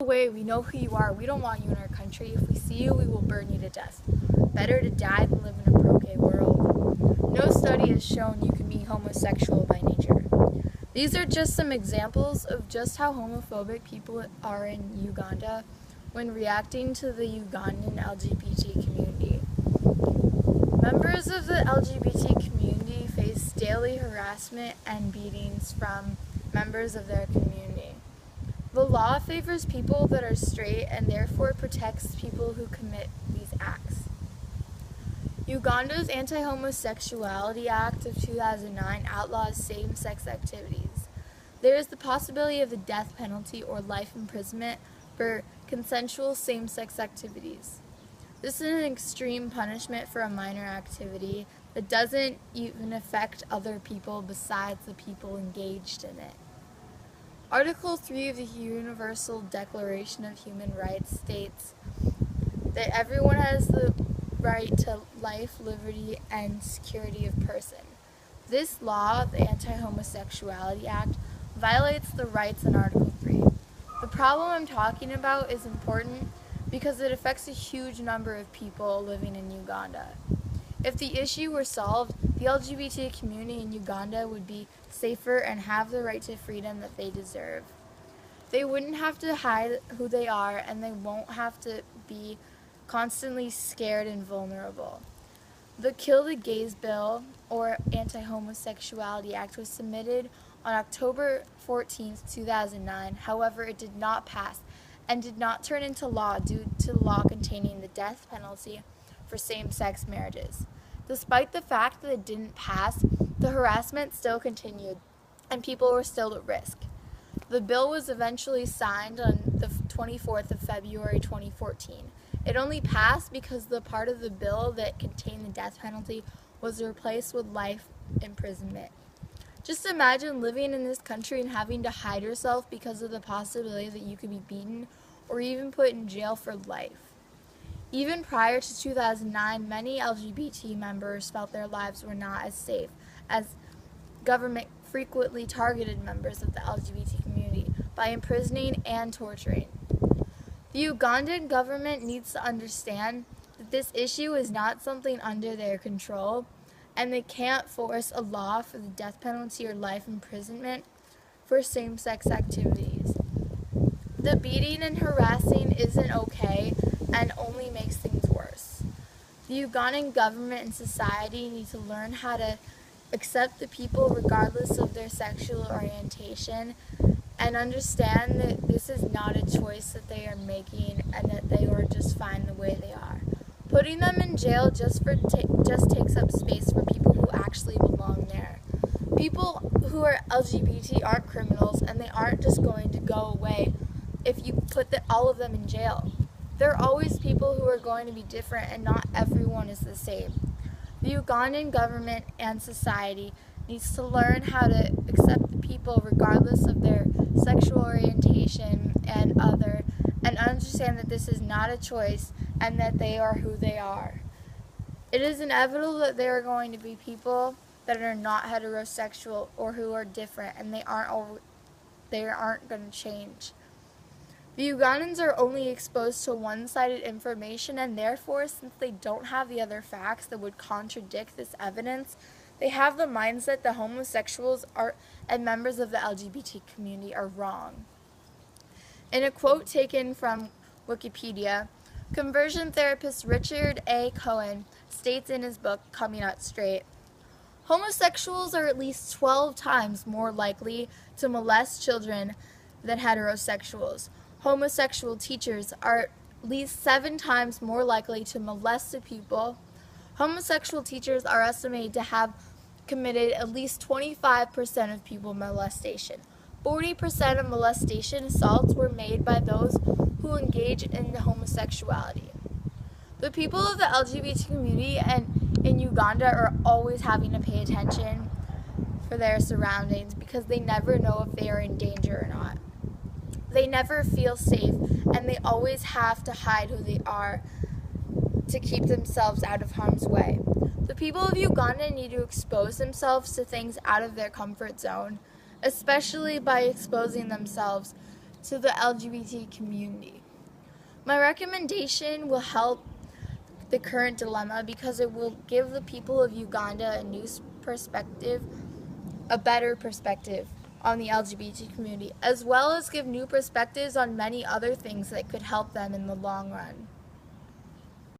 Away, we know who you are. We don't want you in our country. If we see you, we will burn you to death. Better to die than live in a broke world. No study has shown you can be homosexual by nature. These are just some examples of just how homophobic people are in Uganda when reacting to the Ugandan LGBT community. Members of the LGBT community face daily harassment and beatings from members of their community. The law favors people that are straight and therefore protects people who commit these acts. Uganda's Anti-Homosexuality Act of 2009 outlaws same-sex activities. There is the possibility of the death penalty or life imprisonment for consensual same-sex activities. This is an extreme punishment for a minor activity that doesn't even affect other people besides the people engaged in it. Article 3 of the Universal Declaration of Human Rights states that everyone has the right to life, liberty, and security of person. This law, the Anti-Homosexuality Act, violates the rights in Article 3. The problem I'm talking about is important because it affects a huge number of people living in Uganda. If the issue were solved, the LGBT community in Uganda would be safer and have the right to freedom that they deserve. They wouldn't have to hide who they are, and they won't have to be constantly scared and vulnerable. The Kill the Gays Bill, or Anti-Homosexuality Act, was submitted on October 14, 2009. However, it did not pass and did not turn into law due to the law containing the death penalty for same-sex marriages. Despite the fact that it didn't pass, the harassment still continued, and people were still at risk. The bill was eventually signed on the 24th of February 2014. It only passed because the part of the bill that contained the death penalty was replaced with life imprisonment. Just imagine living in this country and having to hide yourself because of the possibility that you could be beaten or even put in jail for life. Even prior to 2009, many LGBT members felt their lives were not as safe, as government frequently targeted members of the LGBT community by imprisoning and torturing. The Ugandan government needs to understand that this issue is not something under their control, and they can't force a law for the death penalty or life imprisonment for same-sex activities. The beating and harassing isn't okay and only makes things worse. The Ugandan government and society need to learn how to accept the people regardless of their sexual orientation and understand that this is not a choice that they are making and that they are just fine the way they are. Putting them in jail just takes up space for people who actually belong there. People who are LGBT aren't criminals, and they aren't just going to go away if you put all of them in jail. There are always people who are going to be different, and not everyone is the same. The Ugandan government and society needs to learn how to accept the people regardless of their sexual orientation and understand that this is not a choice and that they are who they are. It is inevitable that there are going to be people that are not heterosexual or who are different, and they aren't going to change. The Ugandans are only exposed to one-sided information, and therefore, since they don't have the other facts that would contradict this evidence, they have the mindset that homosexuals and members of the LGBT community are wrong. In a quote taken from Wikipedia, conversion therapist Richard A. Cohen states in his book, Coming Out Straight, homosexuals are at least 12 times more likely to molest children than heterosexuals. Homosexual teachers are at least 7 times more likely to molest a pupil. Homosexual teachers are estimated to have committed at least 25% of pupil molestation. 40% of molestation assaults were made by those who engage in homosexuality. The people of the LGBT community and in Uganda are always having to pay attention for their surroundings because they never know if they are in danger or not. They never feel safe, and they always have to hide who they are to keep themselves out of harm's way. The people of Uganda need to expose themselves to things out of their comfort zone, especially by exposing themselves to the LGBT community. My recommendation will help the current dilemma because it will give the people of Uganda a new perspective, a better perspective on the LGBT community, as well as give new perspectives on many other things that could help them in the long run.